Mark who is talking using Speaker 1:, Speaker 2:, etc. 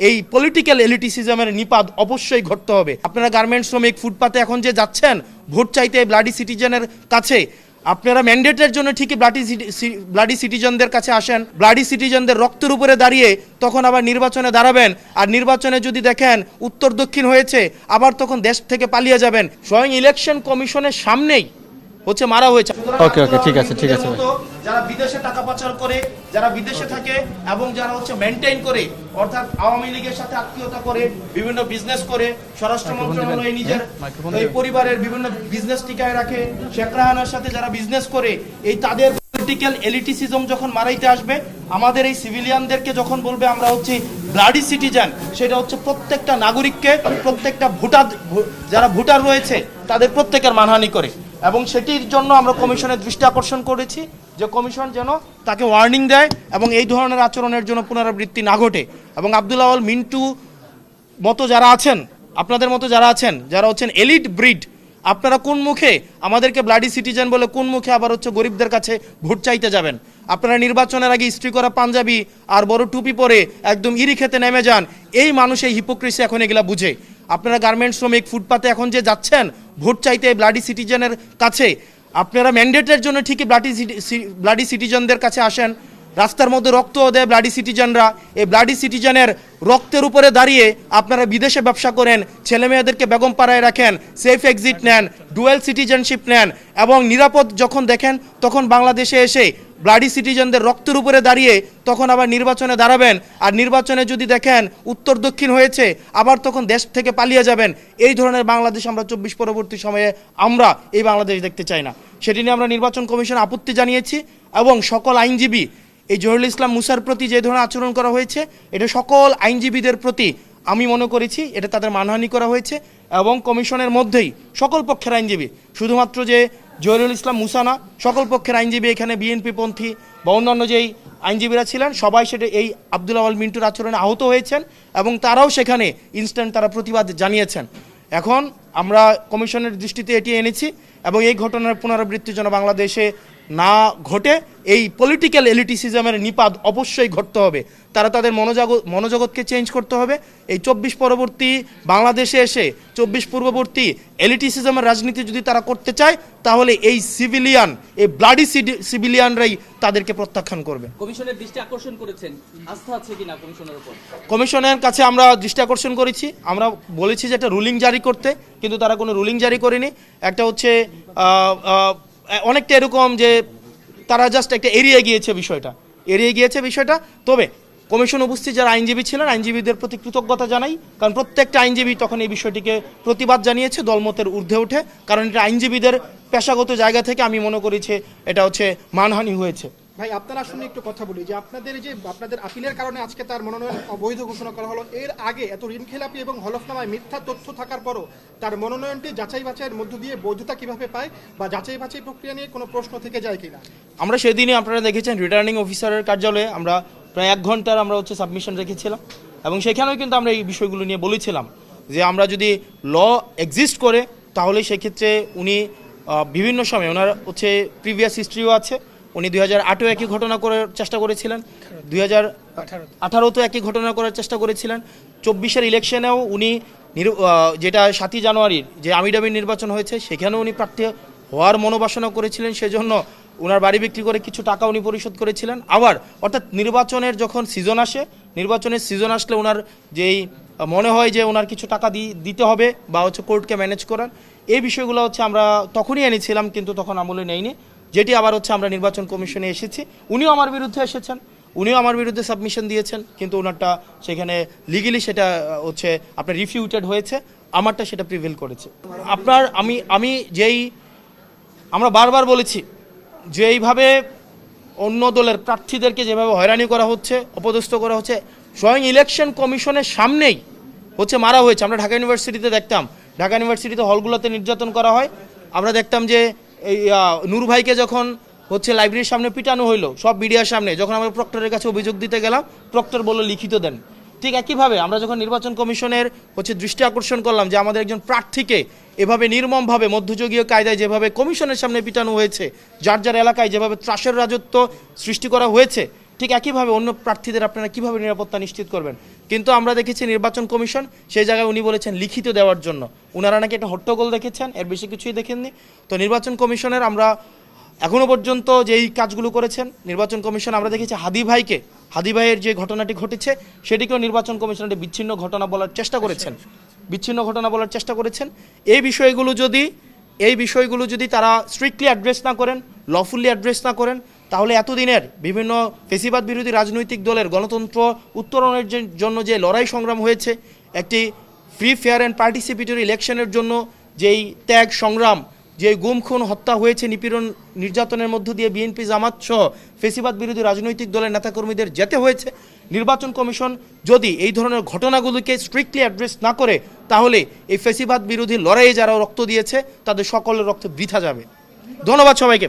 Speaker 1: এই পলিটিক্যাল এলিটিসিজমের নিপাত অবশ্যই ঘটতে হবে। আপনারা গার্মেন্টস শ্রমিক ফুটপাতে এখন যে যাচ্ছেন ভোট চাইতে ব্লাডি সিটিজেনের কাছে, আপনারা ম্যান্ডেটের জন্য ঠিকই ব্লাডি সিটিজেনদের কাছে আসেন, ব্লাডি সিটিজেনদের রক্তের উপরে দাঁড়িয়ে তখন আবার নির্বাচনে দাঁড়াবেন, আর নির্বাচনে যদি দেখেন উত্তর দক্ষিণ হয়েছে আবার তখন দেশ থেকে পালিয়ে যাবেন। স্বয়ং ইলেকশন কমিশনের সামনেই হচ্ছে মারা হয়েছে।
Speaker 2: ওকে ঠিক আছে
Speaker 1: যারা বিদেশে টাকা পাচার করে, যারা বিদেশে থাকে এবং যারা হচ্ছে মেনটেইন করে, অর্থাৎ আওয়ামী লীগের সাথে আত্মীয়তা করে, বিভিন্ন বিজনেস করে, স্বরাষ্ট্র মন্ত্রণালয় নিজের এই পরিবারের বিভিন্ন বিজনেস টিকায় রাখে, শেখ রাহানার সাথে যারা বিজনেস করে, এই তাদের পলিটিক্যাল এলিটিসিজম যখন মারাইতে আসবে, আমাদের এই সিভিলিয়ানদেরকে যখন বলবে আমরা হচ্ছে ব্লাডি সিটিজেন, সেটা হচ্ছে প্রত্যেকটা নাগরিককে, প্রত্যেকটা যারা ভোটার রয়েছে তাদের প্রত্যেকের মানহানি করে। এবং সেটির জন্য আমরা কমিশনের দৃষ্টি আকর্ষণ করেছি যে কমিশন যেন তাকে ওয়ার্নিং দেয় এবং এই ধরনের আচরণের জন্য পুনরাবৃত্তি না ঘটে। এবং আব্দুল আওয়াল মিন্টু মতো যারা আছেন, আপনাদের মতো যারা আছেন, যারা হচ্ছেন এলিট ব্রিড, আপনারা কোন মুখে আমাদেরকে ব্লাডি সিটিজেন বলে কোন মুখে আবার হচ্ছে গরিবদের কাছে ভোট চাইতে যাবেন? আপনারা নির্বাচনের আগে ইস্ত্রি করা পাঞ্জাবি আর বড় টুপি পরে একদম ইরি খেতে নেমে যান। এই মানুষ এই হিপোক্রেসি এখন এগুলা বুঝে। আপনারা গার্মেন্টস শ্রমিক ফুটপাতে এখন যে যাচ্ছেন ভোট চাইতে ব্লাডি সিটিজেনের কাছে, আপনারা ম্যান্ডেটের জন্য ঠিকই ব্লাডি সিটিজেনদের কাছে আসেন, রাস্তার মধ্যে রক্ত দেয় ব্লাডি সিটিজেনরা। এই ব্লাডি সিটিজেনের রক্তের উপরে দাঁড়িয়ে আপনারা বিদেশে ব্যবসা করেন, ছেলে মেয়েদেরকে বেগম পাড়ায় রাখেন, সেফ এক্সিট নেন, ডুয়েল সিটিজেনশিপ নেন এবং নিরাপদ যখন দেখেন তখন বাংলাদেশে এসে ব্লাডি সিটিজেনদের রক্তের উপরে দাঁড়িয়ে তখন আবার নির্বাচনে দাঁড়াবেন, আর নির্বাচনে যদি দেখেন উত্তর দক্ষিণ হয়েছে আবার তখন দেশ থেকে পালিয়ে যাবেন। এই ধরনের বাংলাদেশ আমরা 24 পরবর্তী সময়ে আমরা এই বাংলাদেশ দেখতে চাই না। সেটি নিয়ে আমরা নির্বাচন কমিশন আপত্তি জানিয়েছি এবং সকল আইনজীবী এই জহিরুল ইসলাম মুসার প্রতি যে ধরনের আচরণ করা হয়েছে, এটা সকল আইনজীবীদের প্রতি আমি মনে করেছি এটা তাদের মানহানি করা হয়েছে। এবং কমিশনের মধ্যেই সকল পক্ষের আইনজীবী, শুধুমাত্র যে জহিরুল ইসলাম মুসা না, সকল পক্ষের আইনজীবী, এখানে বিএনপি পন্থী বা অন্যান্য যেই আইনজীবীরা ছিলেন সবাই সেটা এই আব্দুল আওয়াল মিন্টুর আচরণে আহত হয়েছেন এবং তারাও সেখানে ইনস্ট্যান্ট তারা প্রতিবাদ জানিয়েছেন। এখন আমরা কমিশনের দৃষ্টিতে এটি এনেছি এবং এই ঘটনার পুনরাবৃত্তির জন্য বাংলাদেশে না ঘটে এই পলিটিক্যাল এলিটিসিজমের নিপাত অবশ্যই ঘটতে হবে। তারা তাদের মনোজগৎকে চেঞ্জ করতে হবে। এই 24 পরবর্তী বাংলাদেশে এসে 24 পূর্ববর্তী এলিটিসিজমের রাজনীতি যদি তারা করতে চায় তাহলে এই সিভিলিয়ান, এই ব্লাডি সিভিলিয়ানরাই তাদেরকে প্রত্যাখ্যান করবে।
Speaker 3: কমিশনের দৃষ্টি আকর্ষণ করেছেন, আস্থা আছে কিনা কমিশনের উপর?
Speaker 1: কমিশনের কাছে আমরা দৃষ্টি আকর্ষণ করেছি, আমরা বলেছি যে একটা রুলিং জারি করতে, কিন্তু তারা কোনো রুলিং জারি করেনি। একটা হচ্ছে অনেকটা এরকম যে তারা জাস্ট একটা এড়িয়ে গিয়েছে বিষয়টা। তবে কমিশন উপস্থিত যারা আইনজীবী ছিলেন, আইনজীবীদের প্রতি কৃতজ্ঞতা জানাই, কারণ প্রত্যেকটা আইনজীবী তখন এই বিষয়টিকে প্রতিবাদ জানিয়েছে দলমতের ঊর্ধ্বে উঠে, কারণ এটা আইনজীবীদের পেশাগত জায়গা থেকে আমি মনে করেছি এটা হচ্ছে মানহানি হয়েছে।
Speaker 4: ভাই, আপনারা শুনে একটু কথা বলি যে আপনাদের আপিলের কারণে আজকে তার মনোনয়ন অবৈধ ঘোষণা করা হলো। এর আগে এত ঋণখেলাপি এবং হলফনামায় মিথ্যা তথ্য থাকার পরও তার মনোনয়নটি যাচাই বাছাইয়ের মধ্য দিয়ে বৈধতা কিভাবে পায় বা যাচাই বাছাই প্রক্রিয়া নিয়ে কোনো প্রশ্ন থেকে যায় কিনা? আমরা
Speaker 1: সেদিনই আপনারা দেখেছেন রিটার্নিং অফিসারের কার্যালয়ে আমরা প্রায় 1 ঘন্টার আমরা হচ্ছে সাবমিশন রেখেছিলাম এবং সেখানেও কিন্তু আমরা এই বিষয়গুলো নিয়ে বলেছিলাম যে আমরা যদি ল এক্সিস্ট করে তাহলে সেক্ষেত্রে উনি বিভিন্ন সময় ওনার হচ্ছে প্রিভিয়াস হিস্ট্রিও আছে। উনি 2008-এও একই ঘটনা করার চেষ্টা করেছিলেন, 2018-তেও একই ঘটনা করার চেষ্টা করেছিলেন, 24-এর ইলেকশনেও উনি যেটা 7ই জানুয়ারির যে আমিডামি নির্বাচন হয়েছে সেখানেও উনি প্রার্থী হওয়ার মনোবাসনা করেছিলেন, সেজন্য ওনার বাড়ি বিক্রি করে কিছু টাকা উনি পরিশোধ করেছিলেন। আবার অর্থাৎ নির্বাচনের যখন সিজন আসে, নির্বাচনের সিজন আসলে ওনার যেই মনে হয় যে ওনার কিছু টাকা দিতে হবে বা হচ্ছে কোর্টকে ম্যানেজ করার, এই বিষয়গুলো হচ্ছে আমরা তখনই এনেছিলাম কিন্তু তখন আমলে নেইনি, যেটি আবার হচ্ছে আমরা নির্বাচন কমিশনে এসেছি। উনিও আমার বিরুদ্ধে এসেছেন, উনিও আমার বিরুদ্ধে সাবমিশন দিয়েছেন, কিন্তু ওনারটা সেখানে লিগেলি সেটা হচ্ছে আপনার রিফিউটেড হয়েছে, আমারটা সেটা প্রিভেল করেছে। আমি আমরা বারবার বলেছি যে এইভাবে অন্য দলের প্রার্থীদেরকে যেভাবে হয়রানি করা হচ্ছে, অপদস্থ করা হচ্ছে, স্বয়ং ইলেকশন কমিশনের সামনেই হচ্ছে মারা হয়েছে। আমরা ঢাকা ইউনিভার্সিটিতে দেখতাম, ঢাকা ইউনিভার্সিটিতে হলগুলোতে নির্যাতন করা হয়। আমরা দেখতাম যে এই নূর ভাইকে যখন হচ্ছে লাইব্রেরির সামনে পিটানো হইলো সব মিডিয়ার সামনে, যখন আমরা প্রক্টরের কাছে অভিযোগ দিতে গেলাম প্রক্টর বলল লিখিত দেন। ঠিক একইভাবে আমরা যখন নির্বাচন কমিশনের হচ্ছে দৃষ্টি আকর্ষণ করলাম যে আমাদের একজন প্রার্থীকে এভাবে নির্মমভাবে মধ্যযুগীয় কায়দায় যেভাবে কমিশনের সামনে পিটানো হয়েছে, যার যার এলাকায় যেভাবে ত্রাসের রাজত্ব সৃষ্টি করা হয়েছে, ঠিক একইভাবে অন্য প্রার্থীদের আপনারা কিভাবে নিরাপত্তা নিশ্চিত করবেন? কিন্তু আমরা দেখেছি নির্বাচন কমিশন সেই জায়গায় উনি বলেছেন লিখিত দেওয়ার জন্য, ওনারা নাকি একটা হট্টগোল দেখেছেন, এর বেশি কিছুই দেখেননি। তো নির্বাচন কমিশনের আমরা এখনো পর্যন্ত যেই কাজগুলো করেছেন নির্বাচন কমিশন, আমরা দেখেছি হাদি ভাইয়ের যে ঘটনাটি ঘটেছে সেটিকেও নির্বাচন কমিশন একটা বিচ্ছিন্ন ঘটনা বলার চেষ্টা করেছেন। এই বিষয়গুলো যদি তারা স্ট্রিক্টলি অ্যাড্রেস না করেন, লফুল্লি অ্যাড্রেস না করেন, তাহলে এতদিনের বিভিন্ন ফেসিবাদ বিরোধী রাজনৈতিক দলের গণতন্ত্র উত্তরণের জন্য যে লড়াই সংগ্রাম হয়েছে, একটি ফ্রি ফেয়ার অ্যান্ড পার্টিসিপেটরি ইলেকশনের জন্য যেই ত্যাগ সংগ্রাম, যে গুম খুন হত্যা হয়েছে, নিপীড়ন নির্যাতনের মধ্য দিয়ে বিএনপি জামাত সহ ফেসিবাদ বিরোধী রাজনৈতিক দলের নেতাকর্মীদের যেতে হয়েছে, নির্বাচন কমিশন যদি এই ধরনের ঘটনাগুলোকে স্ট্রিক্টলি অ্যাড্রেস না করে, তাহলে এই ফেসিবাদ বিরোধী লড়াইয়ে যারা রক্ত দিয়েছে তাদের সকলের রক্ত বৃথা যাবে। ধন্যবাদ সবাইকে।